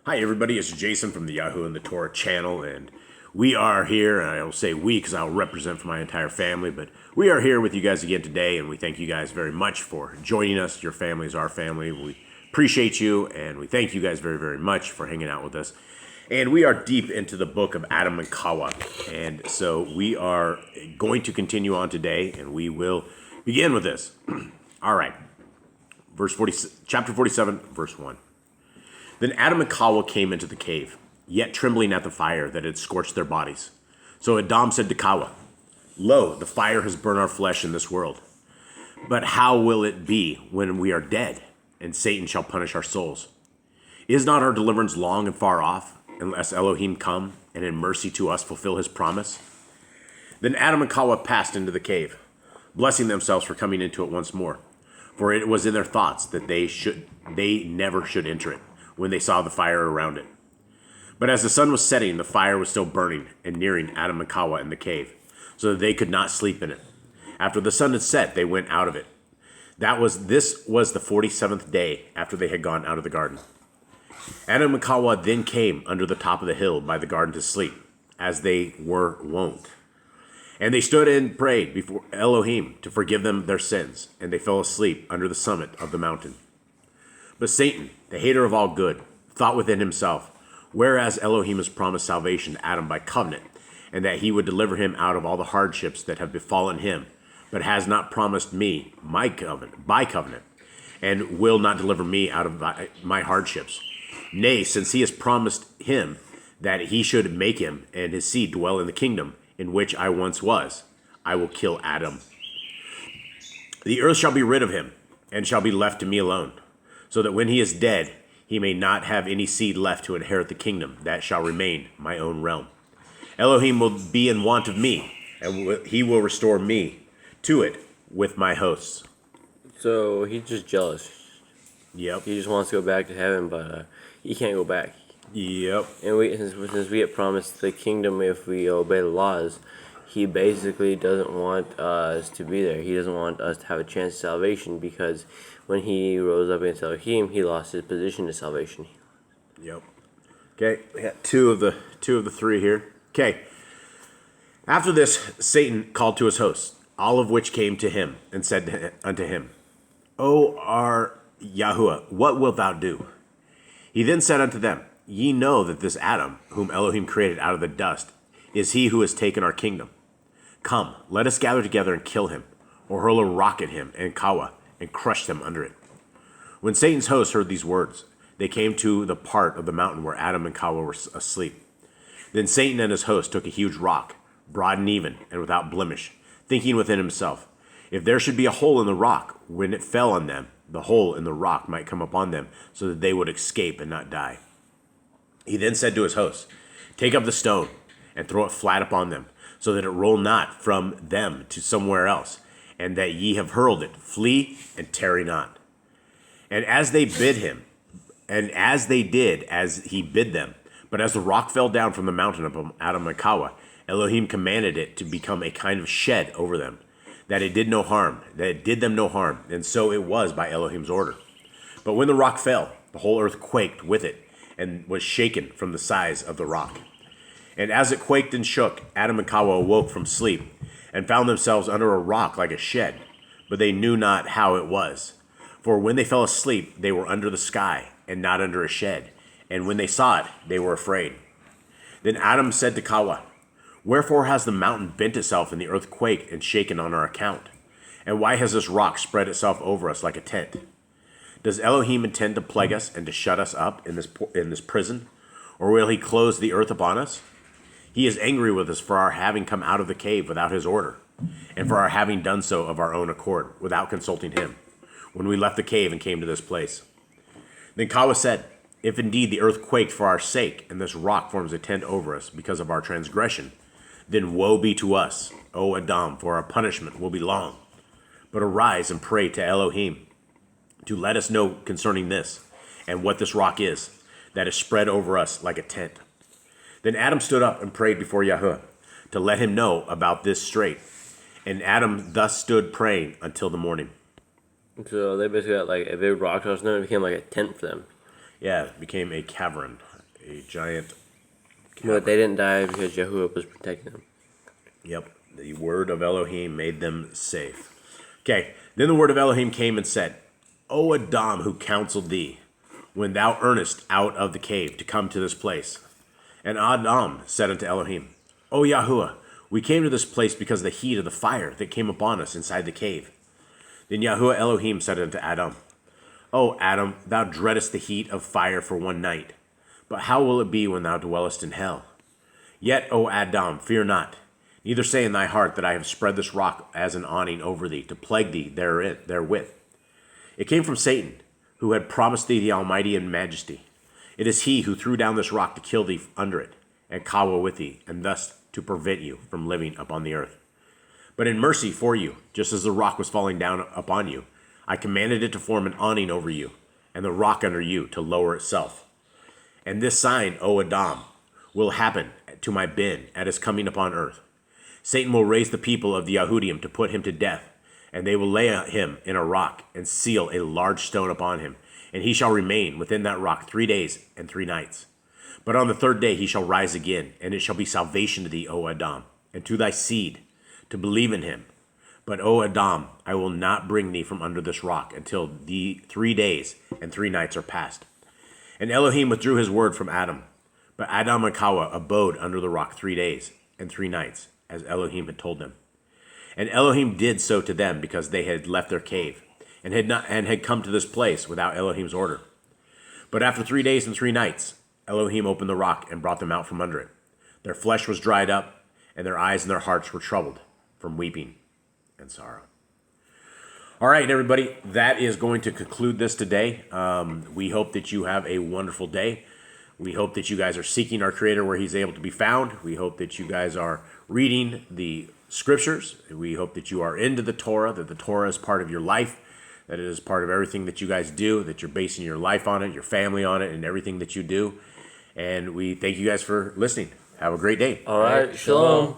Hi everybody, it's Jason from the Yahoo and the Torah channel, and we are here, and I will say we because I'll represent for my entire family, but we are here with you guys again today, and we thank you guys very much for joining us. Your family is our family. We appreciate you, and we thank you guys very, very much for hanging out with us. And we are deep into the book of Aḍam and Ḥawwah, and so we are going to continue on today, and we will begin with this. All right, chapter 47, verse 1. Then Aḍam and Ḥawwah came into the cave, yet trembling at the fire that had scorched their bodies. So Aḍam said to Ḥawwah, "Lo, the fire has burned our flesh in this world. But how will it be when we are dead, and Satan shall punish our souls? Is not our deliverance long and far off, unless Elohim come, and in mercy to us fulfill his promise?" Then Aḍam and Ḥawwah passed into the cave, blessing themselves for coming into it once more. For it was in their thoughts that they never should enter it, when they saw the fire around it. But as the sun was setting, the fire was still burning and nearing Aḍam and Ḥawwah in the cave, so that they could not sleep in it. After the sun had set, they went out of it. This was the 47th day after they had gone out of the garden. Aḍam and Ḥawwah then came under the top of the hill by the garden to sleep, as they were wont. And they stood and prayed before Elohim to forgive them their sins, and they fell asleep under the summit of the mountain. But Satan, the hater of all good, thought within himself, whereas Elohim has promised salvation to Aḍam by covenant, and that he would deliver him out of all the hardships that have befallen him, but has not promised me by covenant, and will not deliver me out of my hardships. Nay, since he has promised him that he should make him and his seed dwell in the kingdom in which I once was, I will kill Aḍam. The earth shall be rid of him, and shall be left to me alone, so that when he is dead, he may not have any seed left to inherit the kingdom that shall remain my own realm. Elohim will be in want of me, and he will restore me to it with my hosts. So he's just jealous. Yep. He just wants to go back to heaven, but he can't go back. Yep. And since we get promised the kingdom if we obey the laws, he basically doesn't want us to be there. He doesn't want us to have a chance of salvation because when he rose up against Elohim, he lost his position to salvation. Yep. Okay, we got two of the three here. Okay. After this, Satan called to his hosts, all of which came to him, and said unto him, "O our Yahuwah, what wilt thou do?" He then said unto them, "Ye know that this Aḍam, whom Elohim created out of the dust, is he who has taken our kingdom. Come, let us gather together and kill him, or hurl a rock at him and Ḥawwah, and crush them under it." When Satan's hosts heard these words, they came to the part of the mountain where Aḍam and Ḥawwah were asleep. Then Satan and his host took a huge rock, broad and even, and without blemish, thinking within himself, if there should be a hole in the rock, when it fell on them, the hole in the rock might come upon them, so that they would escape and not die. He then said to his hosts, "Take up the stone, and throw it flat upon them, so that it roll not from them to somewhere else, and that ye have hurled it, flee and tarry not." And as they did as he bid them, but as the rock fell down from the mountain upon Aḍam and Ḥawwah, Elohim commanded it to become a kind of shed over them, that it did them no harm, and so it was by Elohim's order. But when the rock fell, the whole earth quaked with it, and was shaken from the size of the rock. And as it quaked and shook, Aḍam and Ḥawwah awoke from sleep, and found themselves under a rock like a shed, but they knew not how it was. For when they fell asleep, they were under the sky, and not under a shed. And when they saw it, they were afraid. Then Aḍam said to Ḥawwah, "Wherefore has the mountain bent itself, and the earth quaked and shaken on our account? And why has this rock spread itself over us like a tent? Does Elohim intend to plague us and to shut us up in this prison? Or will he close the earth upon us? He is angry with us for our having come out of the cave without his order, and for our having done so of our own accord, without consulting him, when we left the cave and came to this place." Then Ḥawwah said, "If indeed the earth quaked for our sake, and this rock forms a tent over us because of our transgression, then woe be to us, O Aḍam, for our punishment will be long. But arise and pray to Elohim, to let us know concerning this, and what this rock is, that is spread over us like a tent." Then Aḍam stood up and prayed before Yahuwah, to let him know about this strait. And Aḍam thus stood praying until the morning. So they basically got like a big rock toss, and then it became like a tent for them. Yeah, it became a cavern, a giant. But they didn't die because Yahuwah was protecting them. Yep, the word of Elohim made them safe. Okay, then the word of Elohim came and said, O Aḍam, who counseled thee, when thou earnest out of the cave to come to this place. And Aḍam said unto Elohim, O Yahuwah, we came to this place because of the heat of the fire that came upon us inside the cave. Then Yahuwah Elohim said unto Aḍam, O Aḍam, thou dreadest the heat of fire for one night. But how will it be when thou dwellest in hell? Yet, O Aḍam, fear not, neither say in thy heart that I have spread this rock as an awning over thee, to plague thee therewith. It came from Satan, who had promised thee the Almighty in majesty. It is he who threw down this rock to kill thee under it, and Ḥawwah with thee, and thus to prevent you from living upon the earth. But in mercy for you, just as the rock was falling down upon you, I commanded it to form an awning over you, and the rock under you to lower itself. And this sign, O Aḍam, will happen to my bin at his coming upon earth. Satan will raise the people of the Yahudim to put him to death, and they will lay him in a rock and seal a large stone upon him, and he shall remain within that rock 3 days and 3 nights. But on the 3rd day he shall rise again, and it shall be salvation to thee, O Aḍam, and to thy seed, to believe in him. But, O Aḍam, I will not bring thee from under this rock until the 3 days and 3 nights are past. And Elohim withdrew his word from Aḍam. But Aḍam and Ḥawwah abode under the rock 3 days and 3 nights, as Elohim had told them. And Elohim did so to them because they had left their cave, and had come to this place without Elohim's order. But after 3 days and 3 nights, Elohim opened the rock and brought them out from under it. Their flesh was dried up, and their eyes and their hearts were troubled from weeping and sorrow. All right, everybody, that is going to conclude this today. We hope that you have a wonderful day. We hope that you guys are seeking our Creator where He's able to be found. We hope that you guys are reading the Scriptures. We hope that you are into the Torah, that the Torah is part of your life, that it is part of everything that you guys do, that you're basing your life on it, your family on it, and everything that you do. And we thank you guys for listening. Have a great day. All right, shalom.